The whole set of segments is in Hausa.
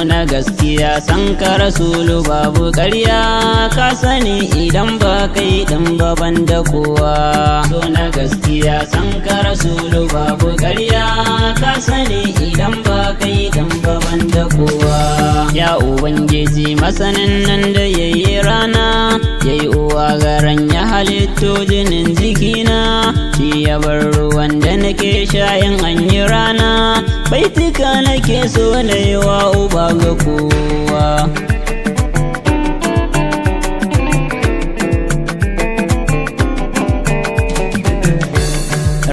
na gaskiya san ka rasulu babu ƙarya ka sani idan ba kai ɗin ba banda kowa. So na gaskiya san ka rasulu babu ƙarya ka sani idan ba kai ɗin ba banda kowa. Ya ubangiji masanin nan da yayi rana yayi uwa garan ya halitto jinin jikina, shi ya bar ruwan da nake shayin an yi rana, baitika nake so na yi wa uba ga kowa.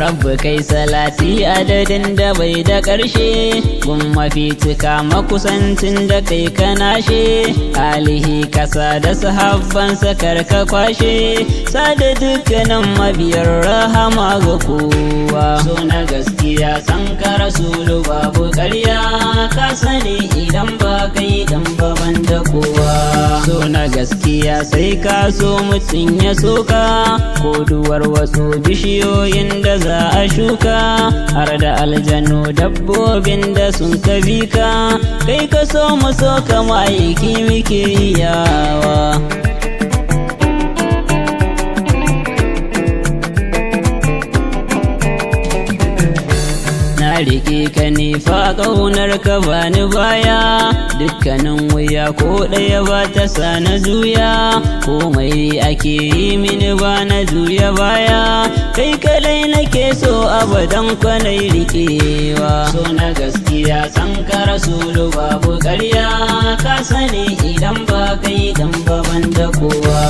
Rabbi kai salati adadin da bai da ƙarshe, gun mafi cika makusancin da kai kanashe, alihi kasa da sahabbansa karka kwashe, sada dukkanin mabiyar rahama ga kowa. So na gaskiya san ka rasulu babu ƙarya ka sani idan ba kai dan baban da kowa. So na gaskiya sai ka so mutum ya soka, ko duwar wasu bishiyoyin da za a shuka, har da aljanu dabbobin da sun kabi ka, kai ka so mu so kama aiki muke yawa. Na riƙe ka nifa ƙaunar ka bani baya, dukkanin wuya ko ɗaya ba ta sa na juya, komai ake yi mini ba na juya baya, kai kadai nake so abadan kwanai riƙewa. So na gaskiya san ka rasulu babu ƙarya ka sani idan ba kai dan baban da kowa.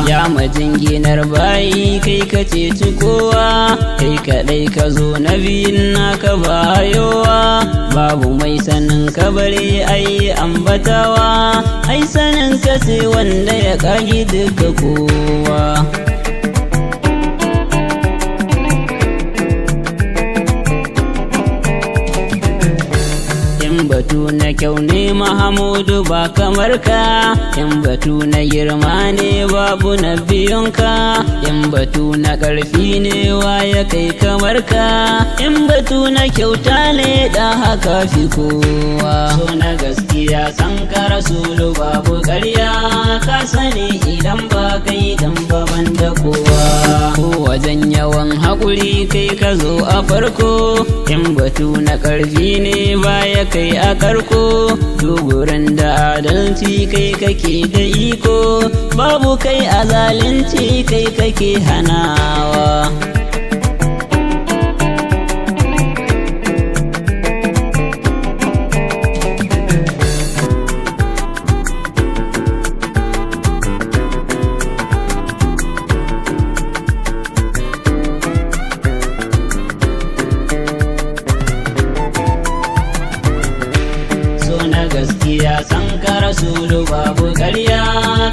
Ya majinginar bayi kai ka ceci kowa, kai kadai ka zo na biyun naka bayowa, babu mai sanin ka bare ai ambatawa, ai sanin ka sai wanda ya kagi duka kowa. Batu na kyau ne Mahamudu ba kamar ka, in batu na girma ne babu na biyunka, in batu na ƙarfi ne wa ya kai kamar ka, in batu na kyauta ne da haka fi kowa. So na gaskiya san ka rasulu babu ƙarya ka sani idan ba kai dan baban da kowa. Ko wajen yawan haƙuri kai ka zo a farko, in batu na ƙarfi ne ba ya kai a karko, dogoran da adalci kai kake da iko, babu kai a zalunci kai kake hanawa. Gaskiya san ka rasulu babu ƙarya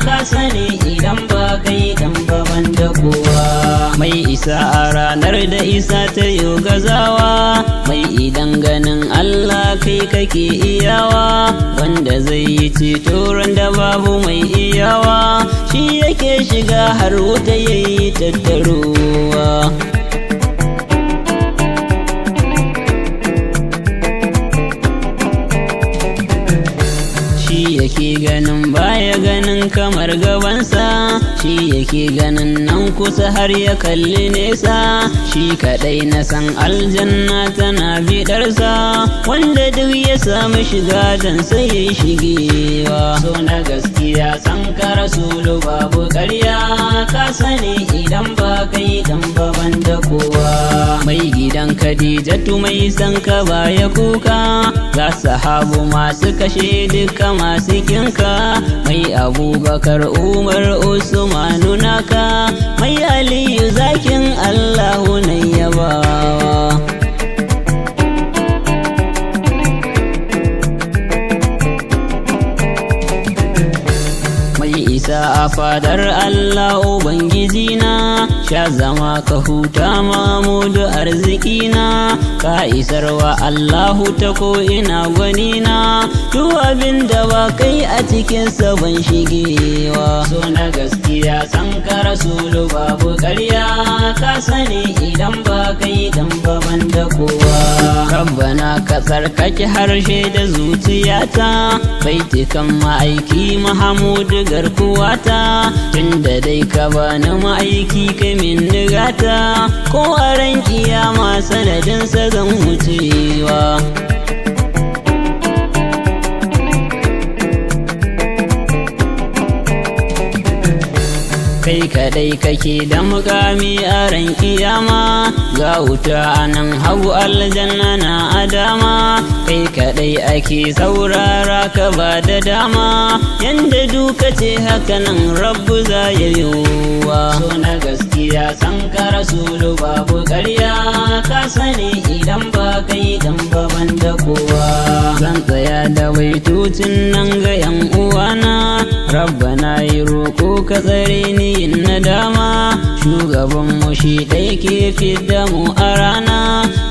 ka sani idan ba kai dan baban da kowa. Mai isa a ranar da isa ta yi gazawa, mai idan ganin Allah kai kake iyawa, wanda zai yi ceto ran da babu mai iyawa, shi yake shiga har wuta yayi tattaruwa. Shi yake ganin baya ganin kamar gabansa, shi yake ganin nan kusa har ya kalli nesa, shi kadai na san aljanna tana bidarsa, wanda duk ya samu shiga dan sai ya shigewa. So na gaskiya san ka rasulu babu ƙarya ka sani idan ba kai dan baban da kowa. Mai gidan Khadijatu mai san ka baya kuka, ga sahabu masu kashe duka masu kinka, mai Abubakar Umar Usmanu naka, mai Aliyu zakin Allahu na yabawa. Isa a fadar Allah Ubangiji na, sha zama ka huta Mamudu arzikina, ka isarwa Allahu ta ko ina gwanina, duk abin da ba kai a cikin ban shigewa. So na gaskiya san ka rasulu babu ƙarya ka sani idan ba kai kai dan baban da kowa. Rabbana ka tsarkake harshe da zuciyata, baitukan ma'aiki Mahamudu garkuwata, tunda dai ka bani ma'aiki kai min nigata, ko a ran kiyama sanadinsa zan wucewa. Kai kadai kake da mukami a ran kiyama, ga wuta anan hagu aljanna na adama, kai kadai ake saurara ka ba da dama, yanda duka ce hakanan rabbu za ya yiwuwa. So na gaskiya san ka rasulu babu ƙarya, ka sani idan ba kai dan baban da kowa. Zan tsaya da baitocin nan ga yan uwana, rabbana yi roko ka tsare ni yin nadama, shugaban mu shi ɗai ke fidda mu a rana,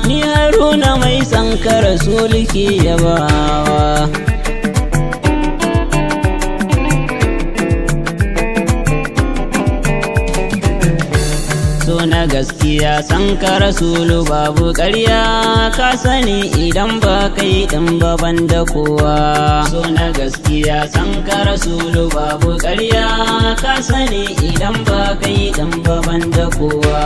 ni Haruna mai san ka rasulu ke yabawa. So na gaskiya san ka rasulu babu ƙarya, ka sani idan ba kai ɗan baban da kowa. So na gaskiya san ka rasulu babu ƙarya, ka sani idan ba kai ɗan baban da kowa.